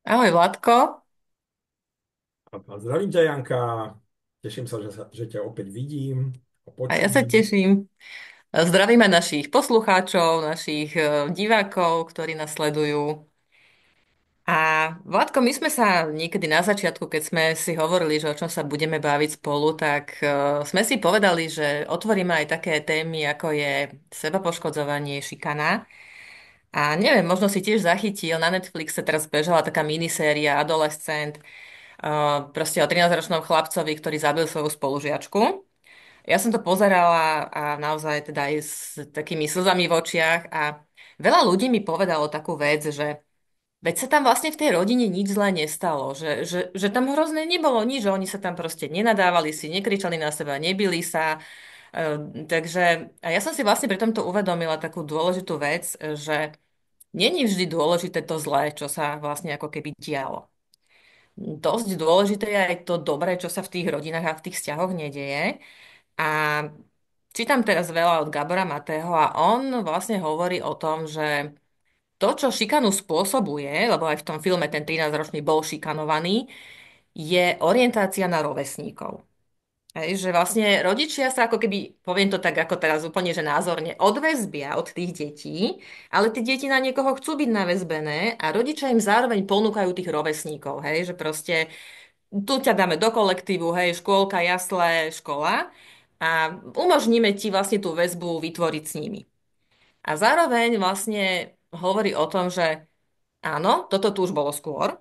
Ahoj Vládko, A zdravím ťa, Janka. Teším sa, že ťa opäť vidím a a ja sa počujem. teším. Zdravíme našich poslucháčov, našich divákov, ktorí nás sledujú. A Vládko, my sme sa niekedy na začiatku, keď sme si hovorili, že o čom sa budeme baviť spolu, tak sme si povedali, že otvoríme aj také témy, ako je sebapoškodzovanie, šikana. A neviem, možno si tiež zachytil, na Netflixe teraz bežala taká miniséria Adolescent, proste o 13-ročnom chlapcovi, ktorý zabil svoju spolužiačku. Ja som to pozerala a naozaj teda aj s takými slzami v očiach a veľa ľudí mi povedalo takú vec, že veď sa tam vlastne v tej rodine nič zlé nestalo, že tam hrozné nebolo nič, že oni sa tam proste nenadávali si, nekričali na seba, nebili sa. Takže a ja som si vlastne pri tomto uvedomila takú dôležitú vec, že není vždy dôležité to zlé, čo sa vlastne ako keby dialo. Dosť dôležité je aj to dobré, čo sa v tých rodinách a v tých vzťahoch nedieje. A čítam teraz veľa od Gabora Matého a on vlastne hovorí o tom, že to, čo šikanu spôsobuje, lebo aj v tom filme ten 13-ročný bol šikanovaný, je orientácia na rovesníkov. Hej, že vlastne rodičia sa ako keby, poviem to tak ako teraz úplne, že názorne, odväzbia od tých detí, ale tie deti na niekoho chcú byť naväzbené a rodičia im zároveň ponúkajú tých rovesníkov, hej, že proste tu ťa dáme do kolektívu, hej, škôlka, jasle, škola a umožníme ti vlastne tú väzbu vytvoriť s nimi. A zároveň vlastne hovorí o tom, že áno, toto tu už bolo skôr,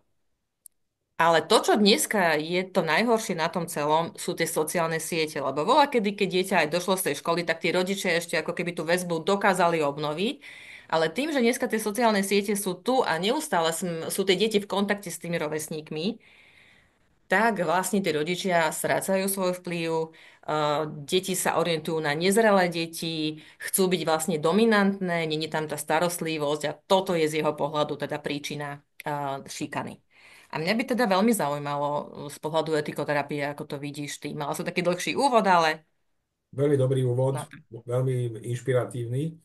ale to, čo dneska je to najhoršie na tom celom, sú tie sociálne siete, lebo bola kedy, keď dieťa aj došlo z tej školy, tak tí rodičia ešte ako keby tú väzbu dokázali obnoviť, ale tým, že dneska tie sociálne siete sú tu a neustále sú tie deti v kontakte s tými rovesníkmi, tak vlastne tí rodičia strácajú svoj vplyv, deti sa orientujú na nezrelé deti, chcú byť vlastne dominantné, není tam tá starostlivosť a toto je z jeho pohľadu teda príčina šikany. A mňa by teda veľmi zaujímalo z pohľadu etikoterapie, ako to vidíš ty. Mala som taký dlhší úvod, ale Veľmi dobrý úvod, na to. veľmi inšpiratívny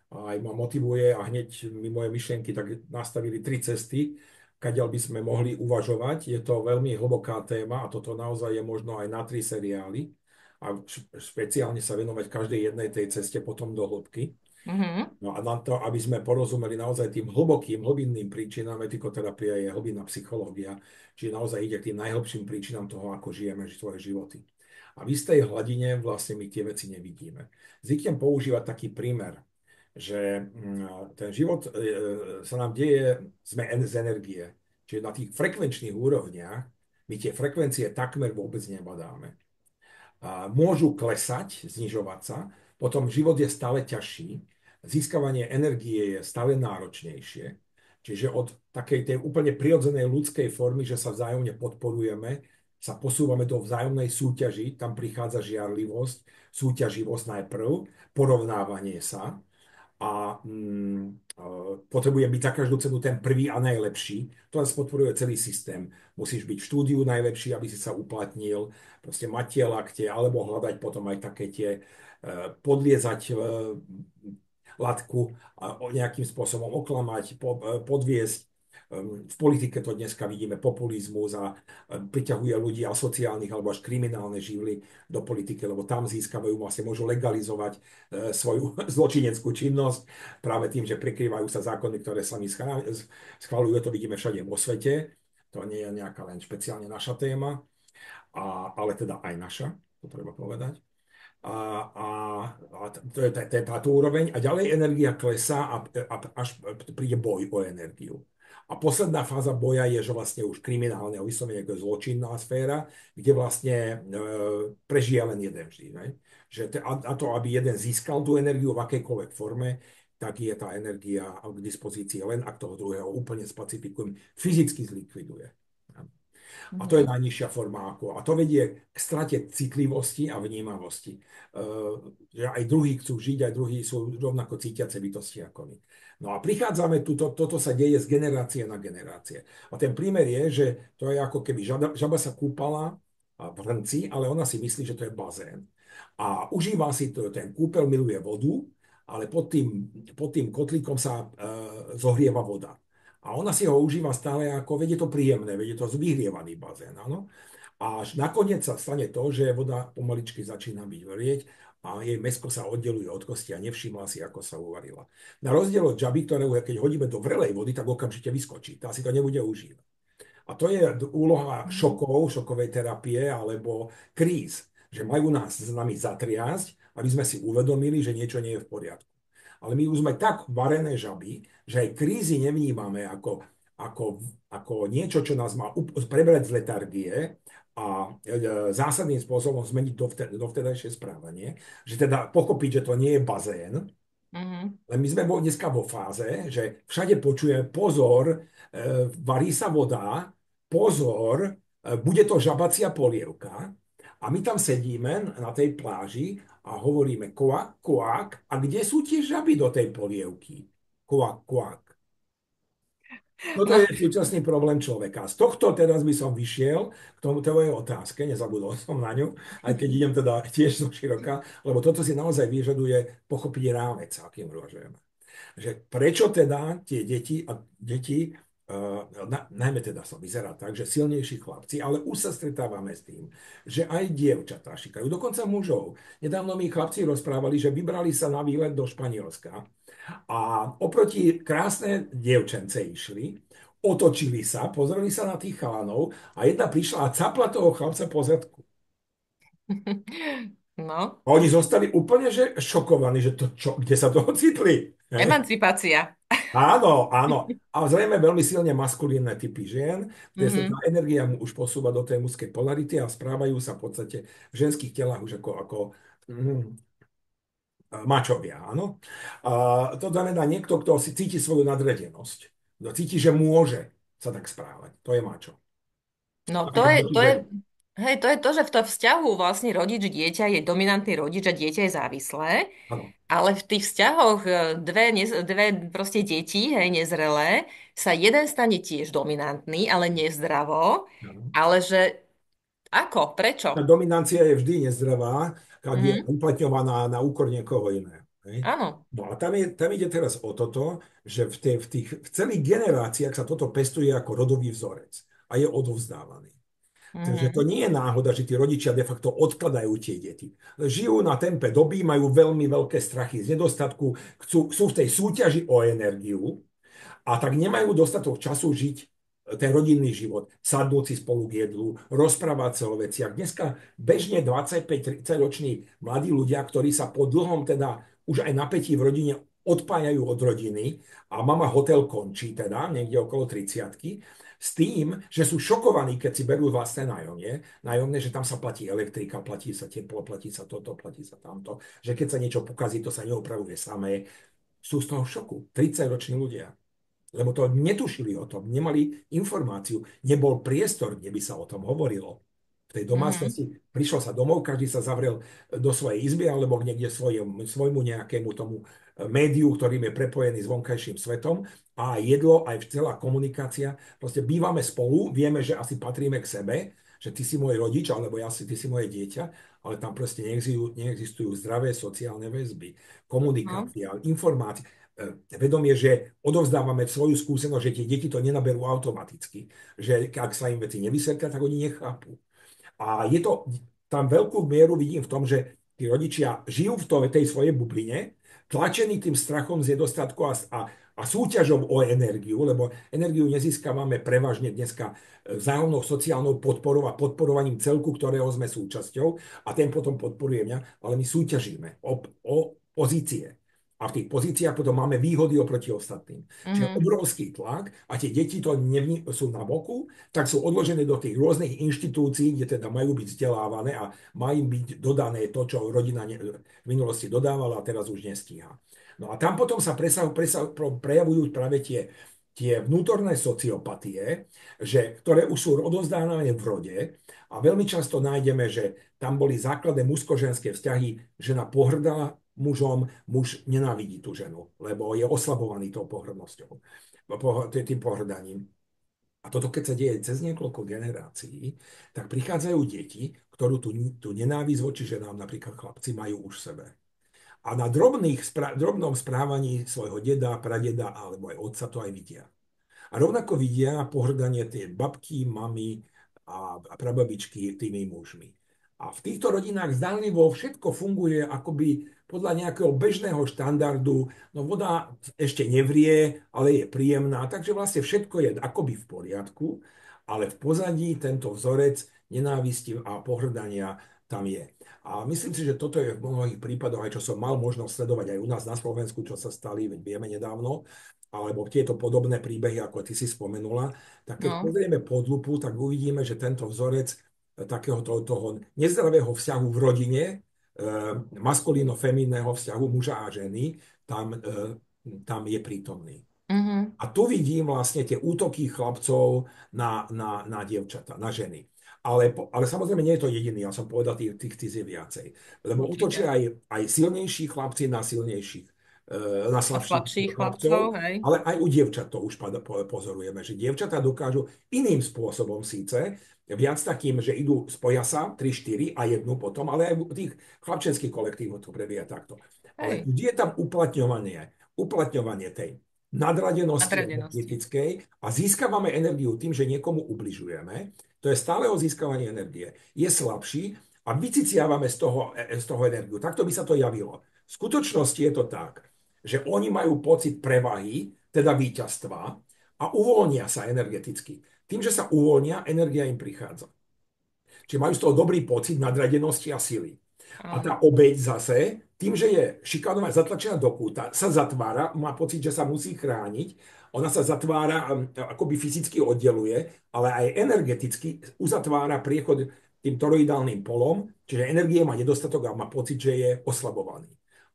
a aj ma motivuje a hneď mi moje myšlienky tak nastavili tri cesty, kadiaľ by sme mohli uvažovať. Je to veľmi hlboká téma a toto naozaj je možno aj na tri seriály a špeciálne sa venovať každej jednej tej ceste potom do hĺbky. Mhm. No a na to, aby sme porozumeli naozaj tým hlbokým, hlbinným príčinám, etikoterapia je hlbinná psychológia, čiže naozaj ide k tým najhlbším príčinám toho, ako žijeme svoje životy. A v istej hladine vlastne my tie veci nevidíme. Zvyknem používať taký prímer, že ten život sa nám deje, sme z energie. Čiže na tých frekvenčných úrovniach my tie frekvencie takmer vôbec nebadáme. A môžu klesať, znižovať sa, potom život je stále ťažší, získavanie energie je stále náročnejšie, čiže od takej tej úplne prirodzenej ľudskej formy, že sa vzájomne podporujeme, sa posúvame do vzájomnej súťaži, tam prichádza žiarlivosť, súťaživosť najprv, porovnávanie sa, a potrebujem byť za každú cenu ten prvý a najlepší. To nás podporuje celý systém. Musíš byť v štúdiu najlepší, aby si sa uplatnil, proste mať tie lakte, alebo hľadať potom aj také tie, podliezať latku a nejakým spôsobom oklamať, podviesť. V politike to dneska vidíme, populizmus a priťahuje ľudí asociálnych alebo až kriminálne živly do politiky, lebo tam získavajú, vlastne môžu legalizovať svoju zločineckú činnosť práve tým, že prekrývajú sa zákony, ktoré sami schvalujú. To vidíme všade vo svete. To nie je nejaká len špeciálne naša téma, ale teda aj naša, to treba povedať. A, to je táto úroveň. A ďalej energia klesá a až príde boj o energiu. A posledná fáza boja je, že vlastne už kriminálne, vyslovene ako zločinná sféra, kde vlastne prežije len jeden vždy. Ne? Že a to, aby jeden získal tú energiu v akejkoľvek forme, tak je tá energia k dispozícii len ak toho druhého úplne spacifikujem, fyzicky zlikviduje. A to je Mhm. najnižšia forma ako. A to vedie k strate citlivosti a vnímavosti. Že aj druhí chcú žiť, aj druhí sú rovnako cítiace bytosti ako my. No a prichádzame, toto sa deje z generácie na generácie. A ten prímer je, že to je ako keby žaba sa kúpala v hrnci, ale ona si myslí, že to je bazén. A užíva si ten kúpel, miluje vodu, ale pod tým kotlíkom sa zohrieva voda. A ona si ho užíva stále ako, veď je to príjemné, veď je to vyhrievaný bazén, áno. A až nakoniec sa stane to, že voda pomaličky začína byť vrieť a jej mäsko sa oddeluje od kosti a nevšimla si, ako sa uvarila. Na rozdiel od žaby, ktoré keď hodíme do vrelej vody, tak okamžite vyskočí. Tá si to nebude užívať. A to je úloha šokov, šokovej terapie alebo kríz, že majú nás s nami zatriasť, aby sme si uvedomili, že niečo nie je v poriadku. Ale my už sme tak varené žaby, že aj krízy nevnímame ako, ako niečo, čo nás má prebrať z letargie a zásadným spôsobom zmeniť dovtedajšie správanie, že teda pochopiť, že to nie je bazén, Mhm. len my sme boli dneska vo fáze, že všade počujeme pozor, varí sa voda, pozor, bude to žabacia polievka. A my tam sedíme na tej pláži a hovoríme koak, koak. A kde sú tie žaby do tej polievky? Koak, koak. Toto No, je súčasný problém človeka. Z tohto teraz by som vyšiel k tomu tvojej otázke, nezabudol som na ňu, aj keď idem teda tiež zo široka, lebo toto si naozaj vyžaduje pochopiť rámec, akým uvažujeme. Že prečo teda tie deti, najmä teda sa vyzerá tak, že silnejší chlapci, ale už sa stretávame s tým, že aj dievčatá šikajú, dokonca mužov. Nedávno mi chlapci rozprávali, že vybrali sa na výlet do Španielska a oproti krásne dievčence išli, otočili sa, pozreli sa na tých chalanov a jedna prišla a capla toho chlapca po zadku. no, A oni zostali úplne že šokovaní, že to čo, kde sa to ocitli. Hej? emancipácia. Áno, áno. A zrejme veľmi silne maskulínne typy žien, kde sa tá Mhm. energia mu už posúva do tej mužskej polarity a správajú sa v podstate v ženských telách už ako mačovia, áno. A to znamená niekto, kto si cíti svoju nadredenosť. Kto cíti, že môže sa tak správať. To je mačo. No to Napríklad je, voči to je, žene. hej, to je to, že v tom vzťahu vlastne rodič-dieťa je dominantný rodič a dieťa je závislé, Áno. ale v tých vzťahoch dve proste deti, hej, nezrelé, sa jeden stane tiež dominantný, ale nezdravo, Áno. ale že ako, Tá prečo? dominancia je vždy nezdravá, ak je Mhm. uplatňovaná na úkor niekoho iného. Hej? Áno. No a tam ide teraz o toto, že v celých generáciách sa toto pestuje ako rodový vzorec a je odovzdávaný. Takže to Mhm. nie je náhoda, že tí rodičia de facto odkladajú tie deti. Žijú na tempe doby, majú veľmi veľké strachy z nedostatku, sú v tej súťaži o energiu a tak nemajú dostatok času žiť ten rodinný život, sadnúť si spolu k jedlu, rozprávať sa o veciach. Dneska bežne 25-30 roční mladí ľudia, ktorí sa po dlhom teda už aj napätí v rodine odpájajú od rodiny a mama hotel končí teda niekde okolo 30 s tým, že sú šokovaní, keď si berú vlastné nájomné, že tam sa platí elektrika, platí sa teplo, platí sa toto, platí sa tamto, že keď sa niečo pokazí, to sa neopravuje samé. Sú z toho v šoku. 30-roční ľudia, lebo to netušili o tom, nemali informáciu, nebol priestor, kde by sa o tom hovorilo. V tej Mhm. domácnosti prišlo sa domov, každý sa zavrel do svojej izby alebo niekde svojmu nejakému tomu médiu, ktorým je prepojený s vonkajším svetom a jedlo, aj celá komunikácia. Proste bývame spolu, vieme, že asi patríme k sebe, že ty si môj rodič, alebo ty si moje dieťa, ale tam proste neexistujú zdravé sociálne väzby, No. komunikácia, informácie vedomie, že odovzdávame svoju skúsenosť, že tie deti to nenaberú automaticky. Že ak sa im veci nevysvetlia, tak oni nechápu. A je to, tam veľkú mieru vidím v tom, že tí rodičia žijú v tej svojej bubline, tlačení tým strachom z nedostatku a súťažou o energiu, lebo energiu nezískavame prevažne dneska vzájomnou sociálnou podporou a podporovaním celku, ktorého sme súčasťou a ten potom podporuje mňa, ale my súťažíme o pozície. A v tých pozíciách potom máme výhody oproti ostatným. Čiže Mhm. obrovský tlak a tie deti to sú na boku, tak sú odložené do tých rôznych inštitúcií, kde teda majú byť vzdelávané a má im byť dodané to, čo rodina v minulosti dodávala a teraz už nestíha. No a tam potom sa prejavujú práve tie vnútorné sociopatie, ktoré už sú odovzdávané v rode a veľmi často nájdeme, že tam boli základné mužsko-ženské vzťahy, žena pohrdala mužom, muž nenávidí tú ženu, lebo je oslabovaný tou pohrdnosťou, tým pohrdaním. A toto, keď sa deje cez niekoľko generácií, tak prichádzajú deti, ktorú tú nenávisť voči ženám, napríklad chlapci, majú už v sebe. A na drobnom správaní svojho deda, pradeda alebo aj otca to aj vidia. A rovnako vidia pohrdanie tie babky, mamy a prababičky tými mužmi. A v týchto rodinách zdánlivo všetko funguje akoby podľa nejakého bežného štandardu. No voda ešte nevrie, ale je príjemná, takže vlastne všetko je akoby v poriadku, ale v pozadí tento vzorec nenávisti a pohrdania tam je. A myslím si, že toto je v mnohých prípadoch, aj čo som mal možnosť sledovať aj u nás na Slovensku, čo sa stali, veď vieme nedávno, alebo tieto podobné príbehy, ako ty si spomenula, tak keď No. pozrieme pod lupu, tak uvidíme, že tento vzorec takéhoto toho nezdravého vzťahu v rodine, maskulíno-feminného vzťahu muža a ženy, tam je prítomný. Mhm. A tu vidím vlastne tie útoky chlapcov na dievčata, na ženy. Ale samozrejme nie je to jediný, ja som povedal, tých je viacej. Lebo útočia Určite. aj silnejší chlapci na silnejších, na A slabších slabších chlapcov, chlapcov, hej. ale aj u dievčat to už pozorujeme, že dievčatá dokážu iným spôsobom síce, viac takým, že idú z pojasa 3, 4 a jednu potom, ale aj u tých chlapčenských kolektívov to prebieha takto. Ale Hej. vždy je tam uplatňovanie tej nadradenosti Nadradenosti. energetickej a získavame energiu tým, že niekomu ubližujeme. To je stáleho získavanie energie. Je slabší a vyciciavame z toho energiu. Takto by sa to javilo. V skutočnosti je to tak, že oni majú pocit prevahy, teda víťazstva a uvoľnia sa energeticky. Tým, že sa uvoľnia, energia im prichádza. Čiže majú z toho dobrý pocit nadradenosti a sily. A Áno. tá obeť zase, tým, že je šikanovaná, zatlačená do kúta, sa zatvára, má pocit, že sa musí chrániť. Ona sa zatvára, akoby fyzicky oddeluje, ale aj energeticky uzatvára priechod tým toroidálnym polom, čiže energie má nedostatok a má pocit, že je oslabovaný.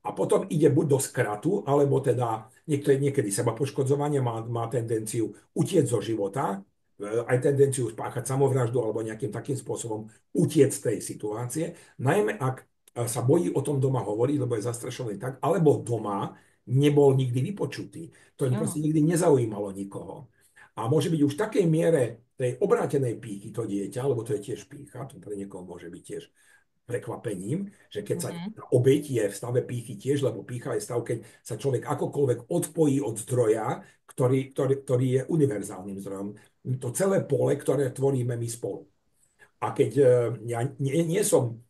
A potom ide buď do skratu, alebo teda niekedy seba poškodzovanie má tendenciu utiec zo života, aj tendenciu spáchať samovraždu alebo nejakým takým spôsobom utiec z tej situácie, najmä ak sa bojí o tom doma hovoriť, lebo je zastrašený tak, alebo doma nebol nikdy vypočutý. To im proste Áno. nikdy nezaujímalo nikoho. A môže byť už v takej miere tej obrátenej pýchy to dieťa, lebo to je tiež pýcha, to pre niekoho môže byť tiež prekvapením, že keď sa Mhm. obeť je v stave pýchy tiež, lebo pýcha je stav, keď sa človek akokoľvek odpojí od zdroja, ktorý je univerzálnym zdrojom. To celé pole, ktoré tvoríme my spolu. A keď ja nie som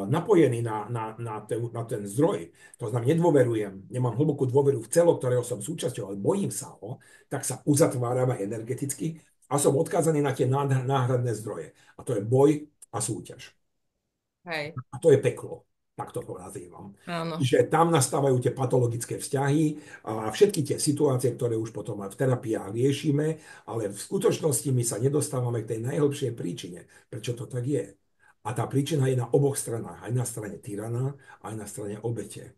napojený na ten zdroj, to znamená, nedôverujem, nemám hlbokú dôveru v celo, ktorého som súčasťou, ale bojím sa ho, tak sa uzatváram aj energeticky a som odkázaný na tie náhradné zdroje. A to je boj a súťaž. Hej. A to je peklo, tak to nazývam. Áno. Čiže tam nastávajú tie patologické vzťahy a všetky tie situácie, ktoré už potom aj v terapiách riešime, ale v skutočnosti my sa nedostávame k tej najhlbšej príčine, prečo to tak je. A tá príčina je na oboch stranách, aj na strane tyrana, aj na strane obete.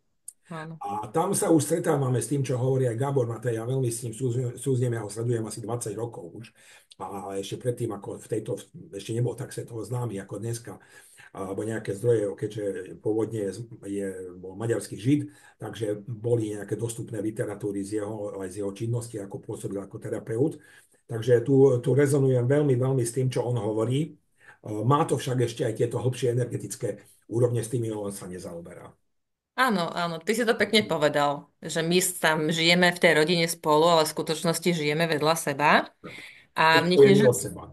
Áno. A tam sa už stretávame s tým, čo hovorí aj Gábor Matej. Ja veľmi s ním súznem, ja ho sledujem asi 20 rokov už. A ešte predtým, ako ešte nebol tak svetovo známy ako dneska, alebo nejaké zdroje, keďže pôvodne bol maďarský žid, takže boli nejaké dostupné literatúry aj z jeho činnosti, ako pôsobil ako terapeut. Takže tu rezonujem veľmi, veľmi s tým, čo on hovorí. Má to však ešte aj tieto hlbšie energetické úrovne, s tými on sa nezaoberá. Áno, áno, ty si to pekne povedal, že my tam žijeme v tej rodine spolu, ale v skutočnosti žijeme vedľa seba. A mne Odpojení tiež, od seba.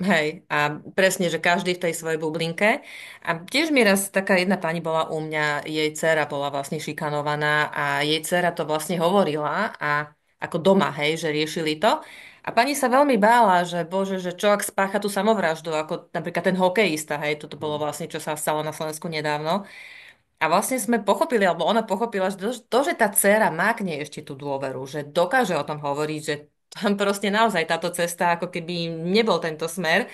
hej, a presne, že každý v tej svojej bublinke. A tiež mi raz taká jedna pani bola u mňa, jej dcéra bola vlastne šikanovaná a jej dcéra to vlastne hovorila a ako doma, hej, že riešili to. A pani sa veľmi bála, že bože, že čo ak spácha tú samovraždu, ako napríklad ten hokejista, hej, toto bolo vlastne, čo sa stalo na Slovensku nedávno. A vlastne sme pochopili, alebo ona pochopila, že že tá dcéra má k nej ešte tú dôveru, že dokáže o tom hovoriť, že tam proste naozaj táto cesta, ako keby nebol tento smer.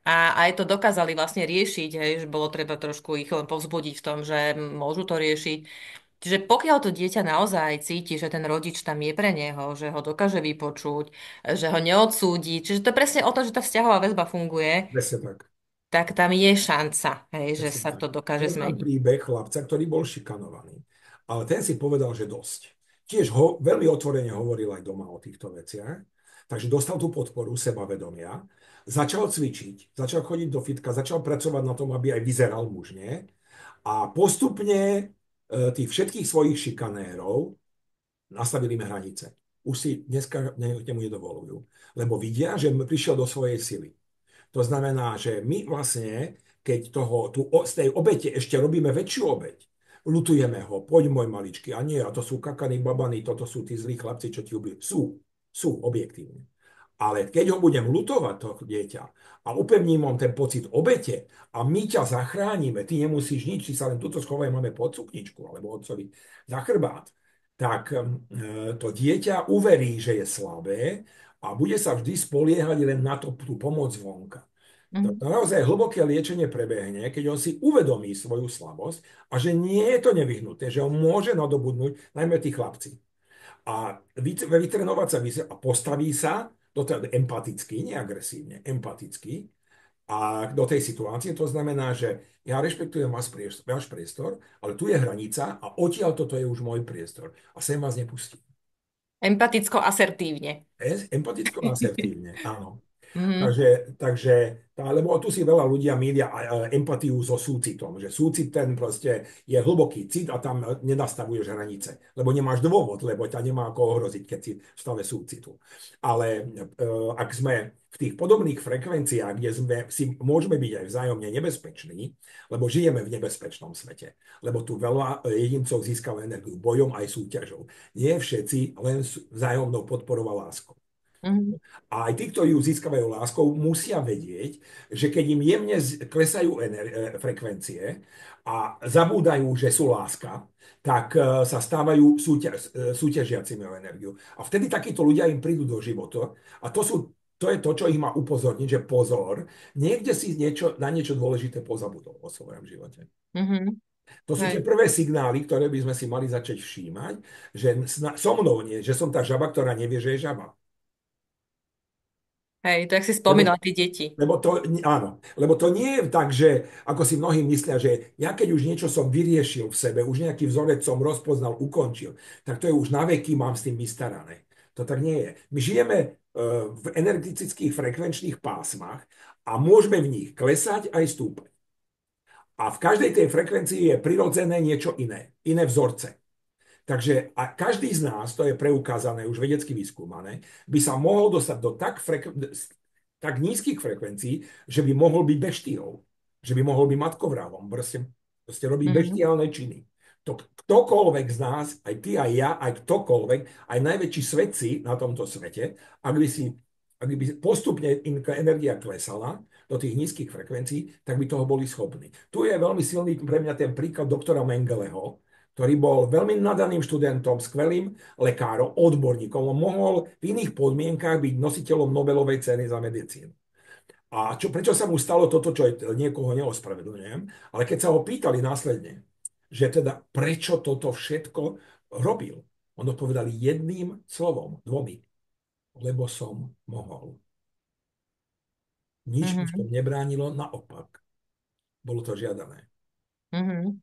A aj to dokázali vlastne riešiť, hej, že bolo treba trošku ich len povzbudiť v tom, že môžu to riešiť. Čiže pokiaľ to dieťa naozaj cíti, že ten rodič tam je pre neho, že ho dokáže vypočuť, že ho neodsúdi, čiže to je presne o tom, že tá vzťahová väzba funguje, Presne tak. tak tam je šanca, hej, že Presne sa tak. to dokáže Poznám zmeniť. príbeh chlapca, ktorý bol šikanovaný. Ale ten si povedal, že dosť. Tiež veľmi otvorene hovoril aj doma o týchto veciach. Takže dostal tú podporu sebavedomia. Začal cvičiť, začal chodiť do fitka, začal pracovať na tom, aby aj vyzeral mužne. A postupne tých všetkých svojich šikanérov nastavili im hranice. už si dneska nemu nedovolujú. Lebo vidia, že prišiel do svojej sily. To znamená, že my vlastne, keď z tej obete ešte robíme väčšiu obeť, lutujeme ho, poď môj maličký, a nie, a to sú kakany, babany, toto sú tí zlí chlapci, čo ti ublijú. Sú objektívne. Ale keď ho budem lutovať, to dieťa, a upevním on ten pocit obete a my ťa zachránime, ty nemusíš nič, ty sa len túto schovaj máme pod sukničku alebo otcovi za chrbát, tak to dieťa uverí, že je slabé a bude sa vždy spoliehať len na tú pomoc zvonka. To Mhm. naozaj hlboké liečenie prebehne, keď on si uvedomí svoju slabosť a že nie je to nevyhnuté, že on môže nadobudnúť, najmä tí chlapci. A vytrenovať sa a postaví sa empaticky, nie agresívne, empaticky a do tej situácie. To znamená, že ja rešpektujem váš priestor, ale tu je hranica a odtiaľ toto je už môj priestor a sem vás nepustím. Empaticko-asertívne. Empaticko-asertívne, áno. Mhm. Takže lebo tu si veľa ľudia mília empatiu so súcitom, že súcit ten proste je hlboký cit a tam nenastavuješ hranice, lebo nemáš dôvod, lebo ťa nemá ako ohroziť, keď si v stave súcitu. Ale ak sme v tých podobných frekvenciách, kde môžeme byť aj vzájomne nebezpeční, lebo žijeme v nebezpečnom svete, lebo tu veľa jedincov získava energiu bojom aj súťažou. Nie všetci len vzájomnou podporou a láskou. Mhm. A aj tí, ktorí ju získavajú láskou, musia vedieť, že keď im jemne klesajú frekvencie a zabúdajú, že sú láska, tak sa stávajú súťažiacimi o energiu. A vtedy takíto ľudia im prídu do života. A to je to, čo ich má upozorniť, že pozor, niekde si na niečo dôležité pozabudol vo svojom živote. Mhm. To sú tie Hej. prvé signály, ktoré by sme si mali začať všímať, že so mnou nie, že som tá žaba, ktorá nevie, že je žaba. Hej, to, jak si Lebo spomínal, tie deti. Áno, lebo to nie je tak, že ako si mnohí myslia, že ja keď už niečo som vyriešil v sebe, už nejaký vzorec som rozpoznal, ukončil, tak to je už na veky, mám s tým vystarané. To tak nie je. My žijeme v energetických frekvenčných pásmach a môžeme v nich klesať aj stúpať. A v každej tej frekvencii je prirodzené niečo iné, iné vzorce. Takže a každý z nás, to je preukázané, už vedecky vyskúmané, by sa mohol dostať do tak nízkych frekvencií, že by mohol byť beštiou, že by mohol byť matkovrahom, proste robí Mhm. bestiálne činy. To ktokoľvek z nás, aj ty, aj ja, aj ktokoľvek, aj najväčší svetci na tomto svete, ak by postupne energia klesala do tých nízkych frekvencií, tak by toho boli schopní. Tu je veľmi silný pre mňa ten príklad doktora Mengeleho, ktorý bol veľmi nadaným študentom, skvelým lekárom, odborníkom. On mohol v iných podmienkách byť nositeľom Nobelovej ceny za medicínu. A prečo sa mu stalo toto, čo je, niekoho neospravedlňujem, ale keď sa ho pýtali následne, že teda prečo toto všetko robil, on odpovedal jedným slovom, dvomi, lebo som mohol. Nič mu v tom Mhm. nebránilo, naopak. Bolo to žiadané. Mhm.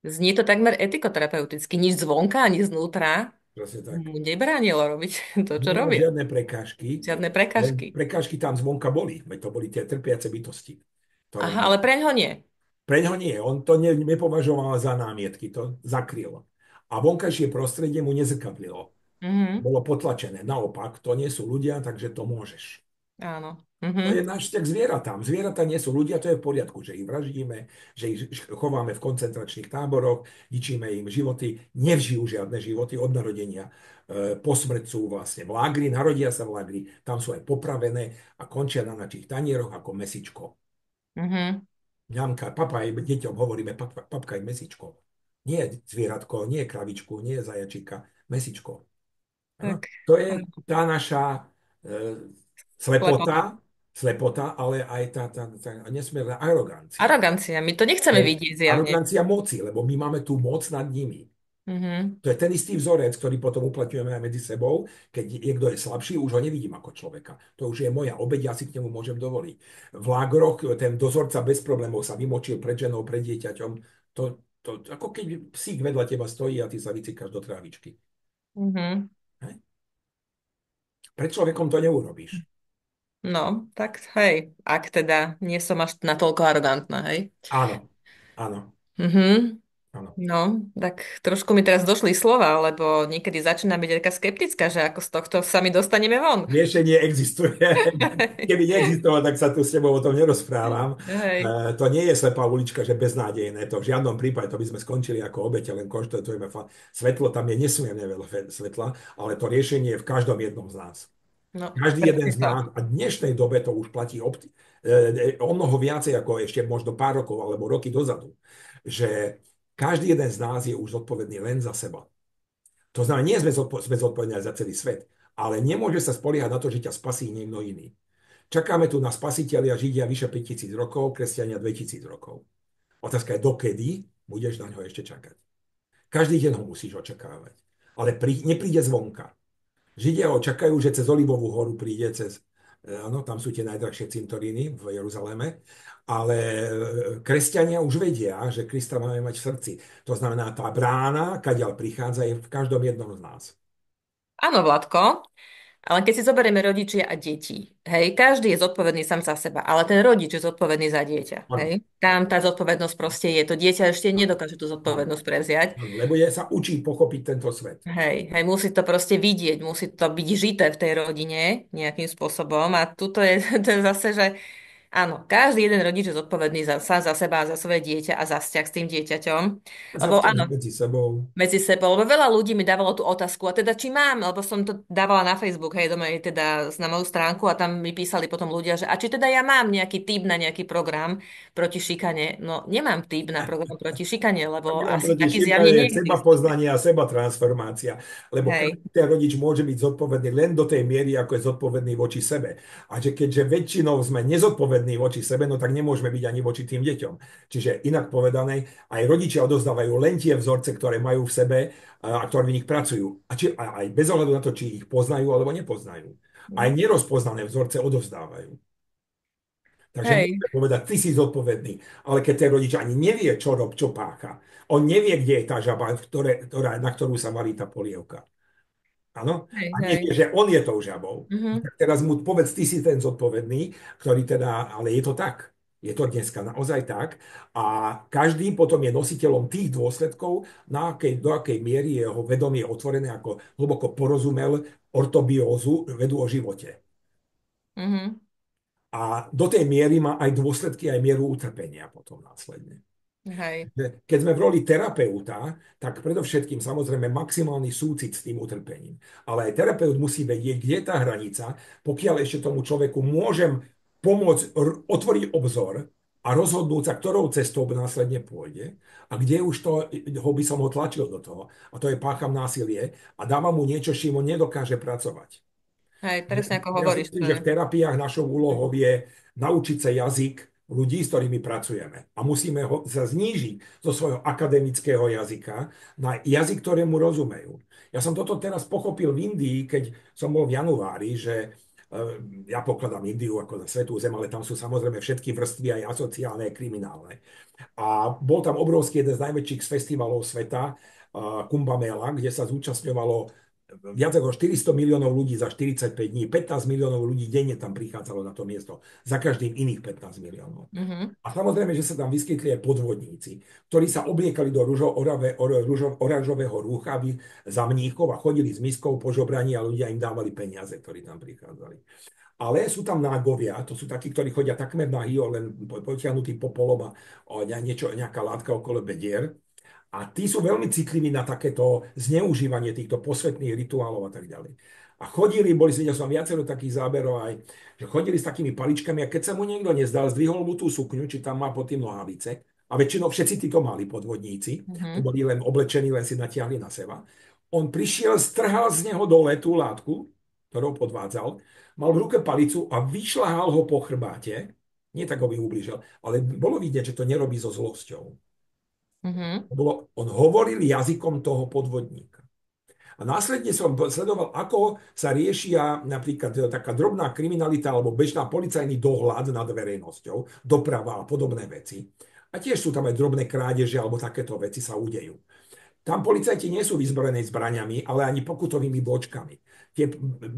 Znie to takmer etikoterapeuticky. Nič zvonka, ani znútra Presne tak. mu nebránilo robiť to, čo Nemal robil. žiadne prekážky, Žiadne len prekažky. prekážky tam zvonka boli. Veď to boli tie trpiace bytosti, ktoré Aha, ale preňho nie. Preňho nie, on to nepovažoval za námietky, to zakryl. A vonkajšie prostredie mu nezrkadlilo. Mhm. Bolo potlačené. Naopak, to nie sú ľudia, takže to môžeš. Áno. To je Mhm. náš vzťah k zvieratám. Zvieratá nie sú ľudia, to je v poriadku, že ich vraždíme, že ich chováme v koncentračných táboroch, ničíme im životy, nevžijú žiadne životy od narodenia. Po smrť sú vlastne v lágri, narodia sa v lágri, tam sú aj popravené a končia na našich tanieroch ako mesičko. Mhm. Ňamka, papaj, deťom hovoríme papkaj mesičko. Nie zvieratko, nie kravičku, nie zajačíka, mesičko. Áno? Tak. To je tá naša Slepota. slepota, ale aj tá nesmierna arogancia. Arogancia. My to To nechceme je vidieť zjavne. arogancia moci, lebo my máme tú moc nad nimi. Mhm. To je ten istý vzorec, ktorý potom uplatňujeme aj medzi sebou. Keď niekto je slabší, už ho nevidím ako človeka. To už je moja obeť, ja si k nemu môžem dovoliť. V lágroch ten dozorca bez problémov sa vymočil pred ženou, pred dieťaťom. Ako keď psík vedľa teba stojí a ty sa vycíkaš do trávičky. Mhm. Hej? Pred človekom to neurobíš. No, tak hej, ak teda nie som až natoľko arogantná, hej. Áno, áno. Mhm. Áno. No, tak trošku mi teraz došli slova, lebo niekedy začína byť taká skeptická, že ako z tohto sa my dostaneme von. Riešenie existuje. Keby neexistovalo, tak sa tu s tebou o tom nerozprávam. Hej. To nie je slepá ulička, že beznádejné. To v žiadnom prípade, to by sme skončili ako obete, len konštatujeme svetlo, tam je nesmierne veľa svetla, ale to riešenie je v každom jednom z nás. No, Každý jeden presne z to. nás, a v dnešnej dobe to už platí o mnoho viacej ako ešte možno pár rokov alebo roky dozadu, že každý jeden z nás je už zodpovedný len za seba. To znamená, nie sme zodpovední za celý svet, ale nemôže sa spoliehať na to, že ťa spasí niekto iný. Čakáme tu na spasitelia Židia vyše 5000 rokov, kresťania 2000 rokov. Otázka je, dokedy budeš na ňo ešte čakať. Každý deň ho musíš očakávať. Ale nepríde zvonka. Židia ho čakajú, že cez Olivovú horu príde, áno, tam sú tie najdrahšie cintoríny v Jeruzaleme, ale kresťania už vedia, že Krista máme mať v srdci. To znamená, tá brána, kadiaľ prichádza, je v každom jednom z nás. Áno, Vladko, ale keď si zoberieme rodičia a deti, hej, každý je zodpovedný sám za seba, ale ten rodič je zodpovedný za dieťa, Áno, hej. áno, Tam tá zodpovednosť proste je. To dieťa ešte áno, nedokáže tú áno, zodpovednosť prevziať. áno, lebo je sa učí pochopiť tento svet. Hej, hej, musí to proste vidieť, musí to byť žité v tej rodine nejakým spôsobom. A tuto je to je zase, že áno, každý jeden rodič je zodpovedný sám za seba a za svoje dieťa a za vzťah s tým dieťaťom. Za Lebo vzťah áno, medzi sebou. medzi sebou, lebo veľa ľudí mi dávalo tú otázku, a teda či mám, lebo som to dávala na Facebook, hej, teda na moju stránku a tam mi písali potom ľudia, že a či teda ja mám nejaký tip na nejaký program proti šikane. No nemám tip na program proti šikane, lebo Program asi proti taký zjavne šikane je seba neexistuje. poznanie a seba transformácia, lebo Hej, každý ten rodič môže byť zodpovedný len do tej miery, ako je zodpovedný voči sebe. A že keďže väčšinou sme nezodpovední voči sebe, no tak nemôžeme byť ani voči tým deťom. Čiže inak povedané, aj rodičia odozdávajú len tie vzorce, ktoré majú v sebe a ktoré v nich pracujú. A aj bez ohľadu na to, či ich poznajú alebo nepoznajú. Aj nerozpoznané vzorce odovzdávajú. Takže hej, môžeme povedať, ty si zodpovedný. Ale keď ten rodič ani nevie, čo pácha, on nevie, kde je tá žaba, na ktorú sa valí tá polievka. Áno? hej, A hej. nevie, že on je tou žabou. No Mhm, tak teraz mu povedz, ty si ten zodpovedný, ktorý teda, ale je to tak. Je to dneska naozaj tak. A každý potom je nositeľom tých dôsledkov, do akej miery je jeho vedomie otvorené, ako hlboko porozumel ortobiózu vedu o živote. mhm, A do tej miery má aj dôsledky, aj mieru utrpenia potom následne. hej, Keď sme v roli terapeuta, tak predovšetkým samozrejme maximálny súcit s tým utrpením. Ale aj terapeut musí vedieť, kde je tá hranica, pokiaľ ešte tomu človeku môžem pomôcť otvoriť obzor a rozhodnúť sa, ktorou cestou následne pôjde a kde už ho by som ho tlačil do toho. A to je pácham násilie a dávam mu niečo, s čím on nedokáže pracovať. hej, presne ako Ja si hovoríš, to myslím, je. že v terapiách našou úlohou je naučiť sa jazyk ľudí, s ktorými pracujeme. A musíme sa znížiť zo svojho akademického jazyka na jazyk, ktorému rozumejú. Ja som toto teraz pochopil v Indii, keď som bol v januári, že ja pokladám Indiu ako za svetú zem, ale tam sú samozrejme všetky vrstvy aj asociálne, aj kriminálne. A bol tam obrovský jeden z najväčších z festivalov sveta, Kumbh Mela, kde sa zúčastňovalo viac ako 400 miliónov ľudí za 45 dní. 15 miliónov ľudí denne tam prichádzalo na to miesto. Za každým iných 15 miliónov. Mhm, A samozrejme, že sa tam vyskytli aj podvodníci, ktorí sa obliekali do oranžového rúchavy za mníchov a chodili s miskou po žobraní a ľudia im dávali peniaze, ktorí tam prichádzali. Ale sú tam nágovia, to sú takí, ktorí chodia takmer nahý, len potiahnutí popolom a nejaká látka okolo bedier. A tí sú veľmi citliví na takéto zneužívanie týchto posvetných rituálov a tak ďalej. A chodili, videl som viacero takých záberov aj, že chodili s takými paličkami a keď sa mu niekto nezdal, zdvihol mu tú sukňu, či tam má pod tým nohavice. A väčšinou všetci títo mali podvodníci, to mhm, boli len oblečení, len si natiahli na seba. On prišiel, strhal z neho dole tú látku, ktorou podvádzal, mal v ruke palicu a vyšľahal ho po chrbáte. Nie tak, aby ublížil, ale bolo vidieť, že to nerobí so zlosťou. mhm, On hovoril jazykom toho podvodníka. A následne som sledoval, ako sa riešia napríklad taká drobná kriminalita alebo bežná policajný dohľad nad verejnosťou, doprava a podobné veci. A tiež sú tam aj drobné krádeže alebo takéto veci sa udejú. Tam policajti nie sú vyzbrojení zbraniami, ale ani pokutovými bočkami. Tie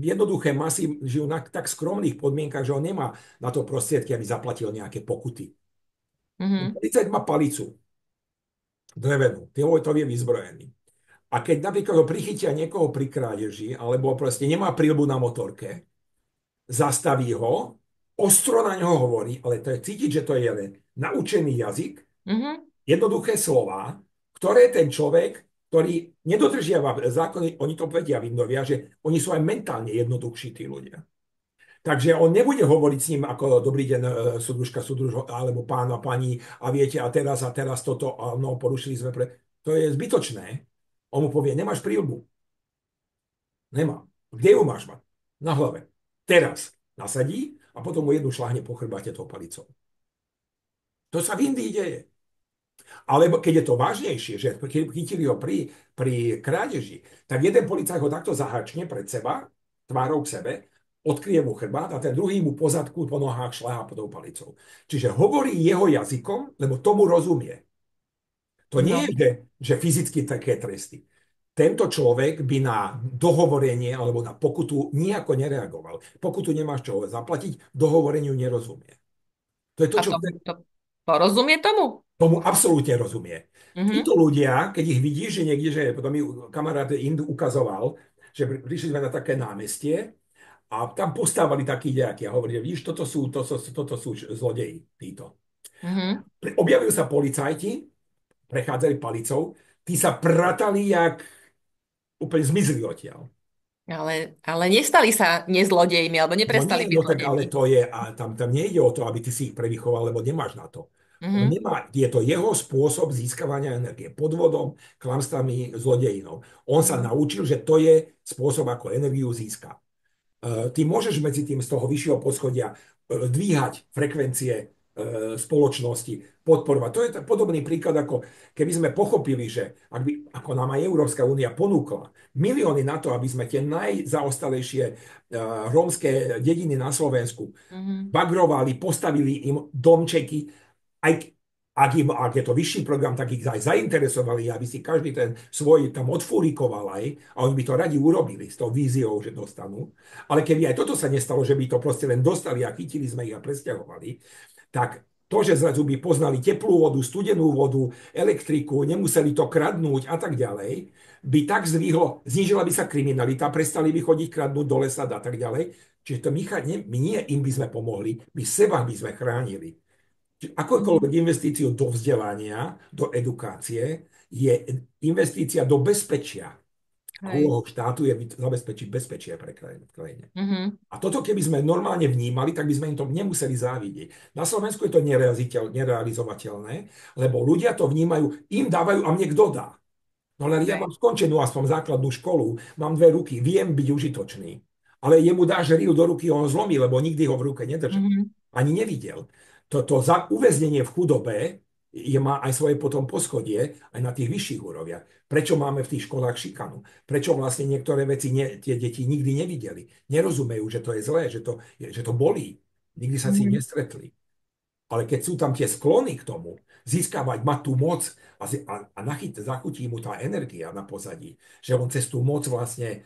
jednoduché masy žijú na tak skromných podmienkach, že on nemá na to prostriedky, aby zaplatil nejaké pokuty. mhm, Policajt má palicu. drevenú. To je vyzbrojený. A keď napríklad ho prichytia niekoho pri krádeži, alebo proste nemá príľbu na motorke, zastaví ho, ostro na ňo hovorí, ale to je cítiť, že to je len naučený jazyk, Mhm. jednoduché slová, ktoré ten človek, ktorý nedodržiava zákony, oni to vedia Indovia, že oni sú aj mentálne jednoduchší tí ľudia. Takže on nebude hovoriť s ním ako dobrý deň, súdružka, súdruž, alebo pán a pani, a viete, a teraz toto, a no, porušili sme To je zbytočné. On mu povie, nemáš príľbu. Nemám. Kde ju máš mať? Na hlave. Teraz. Nasadí a potom mu jednu šláhne po chrbáte tou palicou. To sa v Indii deje. Alebo keď je to vážnejšie, že chytili ho pri krádeži, tak jeden policajt ho takto zahačne pred seba, tvárou k sebe, odkryje mu chrbát a ten druhý mu po zadku, po nohách šľahá pod tou palicou. Čiže hovorí jeho jazykom, lebo tomu rozumie. To nie No, je, že fyzicky také tresty. Tento človek by na dohovorenie alebo na pokutu nejako nereagoval. Pokutu nemáš čo zaplatiť, dohovoreniu nerozumie. To je to, a čo to porozumie tomu? tomu absolútne rozumie. Mhm. Títo ľudia, keď ich vidíš, že niekde, že potom mi kamarát Indu ukazoval, že prišli sme na také námestie a tam postávali takí nejakí a hovorili, vidíš, toto sú zlodeji, títo. Mhm. Objavili sa policajti, prechádzali palicou, tí sa pratali, jak úplne zmizli odtiaľ. Ale nestali sa nezlodejmi, alebo No neprestali nie, byť no tak zlodejmi. ale to je, a tam nejde o to, aby ty si ich prevychoval, lebo nemáš na to. On Mhm. nemá, je to jeho spôsob získavania energie. Podvodom, klamstvami, zlodejinou. On sa Mhm. naučil, že to je spôsob, ako energiu získa. Ty môžeš medzi tým z toho vyššieho poschodia dvíhať frekvencie spoločnosti, podporovať. To je podobný príklad, ako keby sme pochopili, že ak by, ako nám aj Európska únia ponúkla milióny na to, aby sme tie najzaostalejšie rómske dediny na Slovensku Mhm. bagrovali, postavili im domčeky, aj ak je to vyšší program, tak ich aj zainteresovali, aby si každý ten svoj tam odfúrikoval aj, a oni by to radi urobili s tou víziou, že dostanú. Ale keby aj toto sa nestalo, že by to proste len dostali a chytili sme ich a presťahovali, tak to, že zrazu by poznali teplú vodu, studenú vodu, elektriku, nemuseli to kradnúť a tak ďalej, by tak znížila by sa kriminalita, prestali by chodiť kradnúť do lesa a tak ďalej. Čiže to my nie im by sme pomohli, my seba by sme chránili. Mhm. Akokoľvek investíciu do vzdelania, do edukácie, je investícia do bezpečia. A Hej. úlohou štátu je zabezpečiť bezpečie pre krajine. Mhm. A toto, keby sme normálne vnímali, tak by sme im to nemuseli závidieť. Na Slovensku je to nerealizovateľné, lebo ľudia to vnímajú, im dávajú a mne kto dá. No ale ja Hej. mám skončenú aspoň základnú školu, mám dve ruky, viem byť užitočný. Ale jemu dáš rýl do ruky, on zlomí, lebo nikdy ho v ruke nedržal. Mhm. Ani nevidel. Toto za uväznenie v chudobe má aj svoje potom poschodie aj na tých vyšších úroviach. Prečo máme v tých školách šikanu? Prečo vlastne niektoré veci tie deti nikdy nevideli? Nerozumejú, že to je zlé, že to bolí. Nikdy sa s tým Mhm. nestretli. Ale keď sú tam tie sklony k tomu, získavať, mať tú moc a zachutí mu tá energia na pozadí, že on cez tú moc vlastne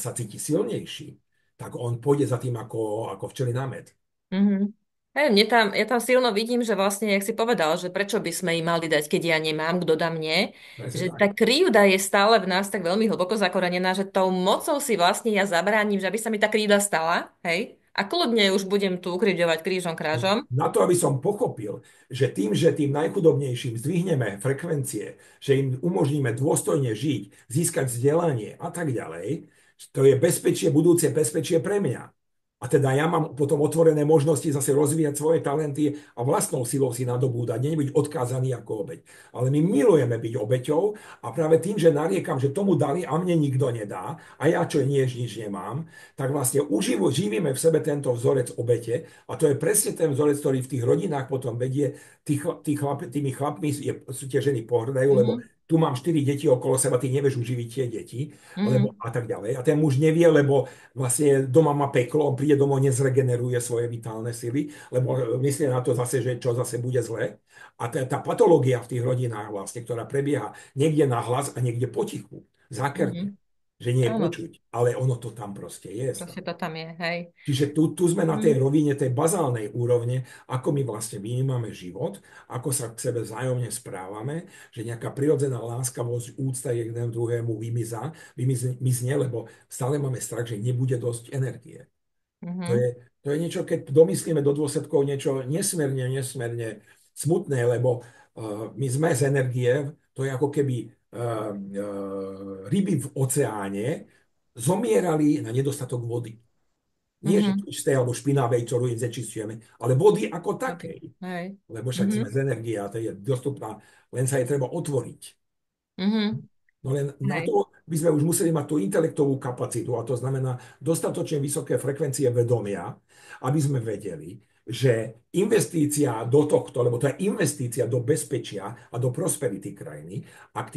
sa cíti silnejší, tak on pôjde za tým ako včeli na med. Mhm. Hej, ja tam silno vidím, že vlastne, jak si povedal, že prečo by sme im mali dať, keď ja nemám, kto dá mne, Presne že tak. tá krivda je stále v nás tak veľmi hlboko zakorenená, že tou mocou si vlastne ja zabránim, že aby sa mi tá krivda stala, hej, a kľudne už budem tu ukrivďovať krížom krážom. Na to, aby som pochopil, že tým najchudobnejším zdvihneme frekvencie, že im umožníme dôstojne žiť, získať vzdelanie a tak ďalej, to je bezpečie, budúce bezpečie pre mňa. A teda ja mám potom otvorené možnosti zase rozvíjať svoje talenty a vlastnou silou si nadobúdať, nebyť odkázaný ako obeť. Ale my milujeme byť obeťou a práve tým, že nariekam, že tomu dali a mne nikto nedá a ja čo nič nemám, tak vlastne živíme v sebe tento vzorec obete a to je presne ten vzorec, ktorý v tých rodinách potom vedie, tými chlapmi sú tie ženy pohrdajú, lebo Mhm. tu mám 4 deti okolo seba, ty nevieš uživiť tie deti, lebo Mhm. a tak ďalej. A ten muž nevie, lebo vlastne doma má peklo, on príde domov, nezregeneruje svoje vitálne sily, lebo myslí na to zase, že čo zase bude zle. A tá patológia v tých rodinách vlastne, ktorá prebieha niekde na hlas a niekde potichu, zákerne. Mhm. že nie je Áno, počuť, ale ono to tam proste je proste stále. to tam je, hej. Čiže tu sme na tej Mhm. rovine, tej bazálnej úrovne, ako my vlastne vnímame život, ako sa k sebe vzájomne správame, že nejaká prirodzená láskavosť, úcta jednému druhému vymizne, lebo stále máme strach, že nebude dosť energie. To Mhm. je, to je niečo, keď domyslíme do dôsledkov niečo nesmierne smutné, lebo my sme z energie, to je ako keby ryby v oceáne zomierali na nedostatok vody. Nie, že Mhm. čisté alebo špinavej, ktorú im znečistujeme, ale vody ako Dotyk. takej. Hej. Lebo však sme Mhm. z energie a to je dostupná, len sa je treba otvoriť. Mhm. No len na Hej. to by sme už museli mať tú intelektovú kapacitu, a to znamená dostatočne vysoké frekvencie vedomia, aby sme vedeli, že investícia do tohto, lebo to je investícia do bezpečia a do prosperity krajiny, ak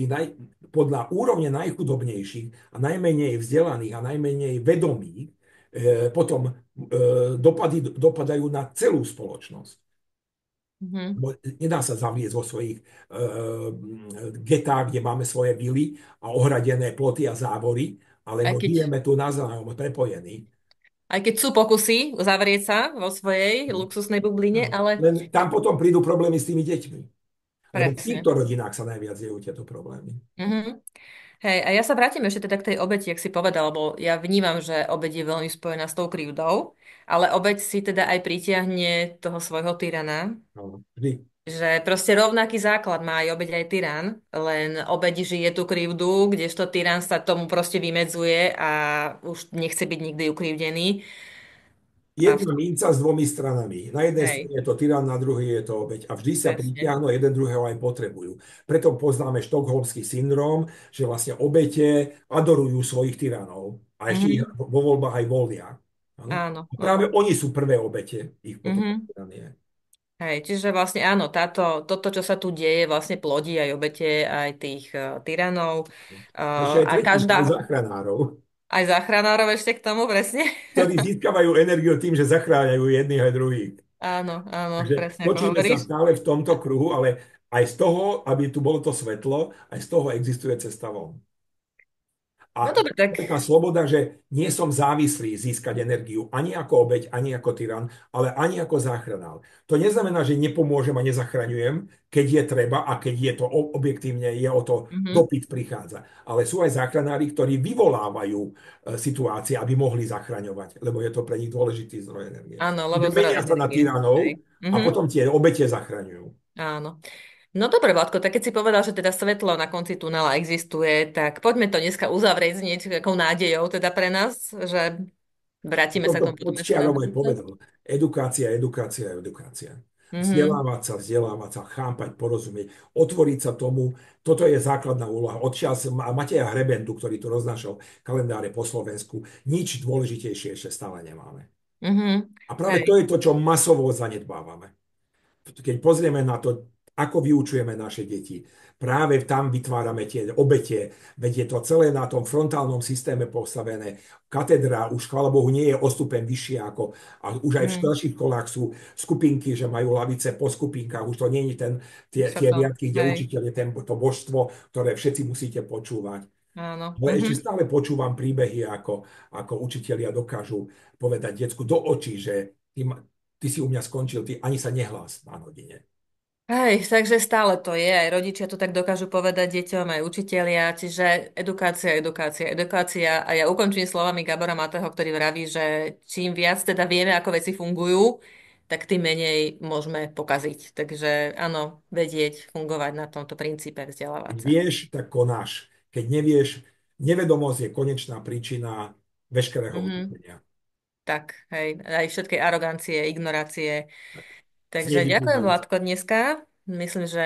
podľa úrovne najchudobnejších a najmenej vzdelaných a najmenej vedomých potom dopadajú na celú spoločnosť. Mhm. Bo nedá sa zaviesť vo svojich getách, kde máme svoje vily a ohradené ploty a závory, Aj alebo keď, žijeme tu navzájom prepojení. aj keď sú pokusy zavrieť sa vo svojej luxusnej bubline, Áno. ale Len tam potom prídu problémy s tými deťmi. Lebo v presne. týchto rodinách sa najviac dejú tieto problémy. Mhm. Hej, a ja sa vrátim ešte teda k tej obeti, ak si povedal, lebo ja vnímam, že obeť je veľmi spojená s tou krivdou, ale obeť si teda aj pritiahne toho svojho tyrana, Áno. Vždy. že proste rovnaký základ má aj obeť aj tyran, len obeť žije tú krivdu, kdežto tyran sa tomu proste vymedzuje a už nechce byť nikdy ukrivdený. A Jedna minca s dvomi stranami. Na jednej hej, strane je to tyran, na druhej je to obeť. A vždy sa presne. pritiahnu, jeden druhého aj potrebujú. Preto poznáme štokholmský syndrom, že vlastne obete adorujú svojich tyranov. A ešte ich Mhm. vo voľbách aj volia. Áno? Áno, A práve áno. oni sú prvé obete ich potom Mhm. tyranie. Hej, čiže vlastne áno, toto, čo sa tu deje, vlastne plodí aj obete, aj tých tyranov. A ešte aj A tretí, aj každá, záchranárov, aj záchranárov ešte k tomu, presne. ktorí získavajú energiu tým, že zachráňajú jedných aj druhých. Áno, áno, Takže presne ako točíme sa hovoríš. stále v tomto kruhu, ale aj z toho, aby tu bolo to svetlo, aj z toho existuje cesta von. No A dobre, tak. taká sloboda, že nie som závislý získať energiu ani ako obeť, ani ako tyran, ale ani ako záchranár. To neznamená, že nepomôžem a nezachraňujem, keď je treba a keď je to objektívne, je o to Mhm. dopyt prichádza. Ale sú aj záchranári, ktorí vyvolávajú situácie, aby mohli zachraňovať, lebo je to pre nich dôležitý zdroj energie. Áno, lebo Čiže zdroj menia sa na energie. Hej. tyranov a Mhm. potom tie obete zachraňujú. Áno. No dobre, Vládko, tak keď si povedal, že teda svetlo na konci tunela existuje, tak poďme to dneska uzavrieť s niečou nádejou teda pre nás, že vrátime Som sa k to tomu potom pod ešte na čiarom aj budúce. povedal. Edukácia, edukácia, edukácia. Mhm. Vzdelávať sa, chápať, porozumieť, otvoriť sa tomu. Toto je základná úloha. Odčiaľ Mateja Hrebendu, ktorý tu roznášal kalendáre po Slovensku, nič dôležitejšie ešte stále nemáme. Mhm. A práve to Hej. je to, čo masovo zanedbávame. Keď pozrieme na to, ako vyučujeme naše deti, práve tam vytvárame tie obete, veď je to celé na tom frontálnom systéme postavené. Katedra už, chvála Bohu, nie je o stupeň vyššie ako, a už aj v Mhm. starších školách sú skupinky, že majú lavice po skupinkách, už to nie je Už sa tie to, riadky, kde hej. učiteľ je to božstvo, ktoré všetci musíte počúvať. Áno. Ale ešte Mhm. stále počúvam príbehy, ako učitelia dokážu povedať decku do očí, že ty si u mňa skončil, ty ani sa nehlás na hodine. Hej, takže stále to je, aj rodičia to tak dokážu povedať deťom, aj učitelia, čiže edukácia, edukácia, edukácia. A ja ukončím slovami Gabora Matého, ktorý vraví, že čím viac teda vieme, ako veci fungujú, tak tým menej môžeme pokaziť. Takže áno, vedieť, fungovať na tomto princípe, vzdelávať Keď sa. vieš, tak konáš. Keď nevieš, nevedomosť je konečná príčina veškerého Mhm. utrpenia. Tak, hej, aj všetkej arogancie, ignorácie. Tak. Takže Sneď ďakujem, ignorancie. Vládko, dneska. Myslím, že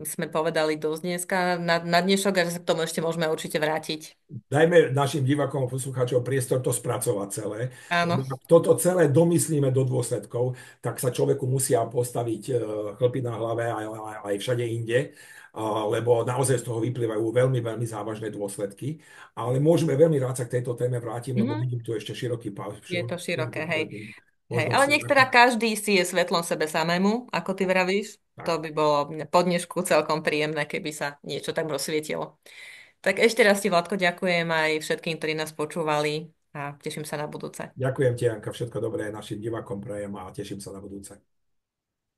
sme povedali dosť dneska na dnešok a že sa k tomu ešte môžeme určite vrátiť. Dajme našim divákom a poslucháčom priestor to spracovať celé. Áno. Lebo ak toto celé domyslíme do dôsledkov, tak sa človeku musia postaviť chlpy na hlave aj všade inde, lebo naozaj z toho vyplývajú veľmi, veľmi závažné dôsledky. Ale môžeme veľmi rád sa k tejto téme vrátim, lebo Mhm. vidím tu ešte Je to široké, hej. Hej, ale možnosti. nech teda každý si je svetlom sebe samému, ako ty vravíš. Tak. To by bolo po dnešku celkom príjemné, keby sa niečo tak rozsvietilo. Tak ešte raz ti, Vládko, ďakujem aj všetkým, ktorí nás počúvali a teším sa na budúce. Ďakujem ti, Janka, všetko dobré našim divákom prajem a teším sa na budúce.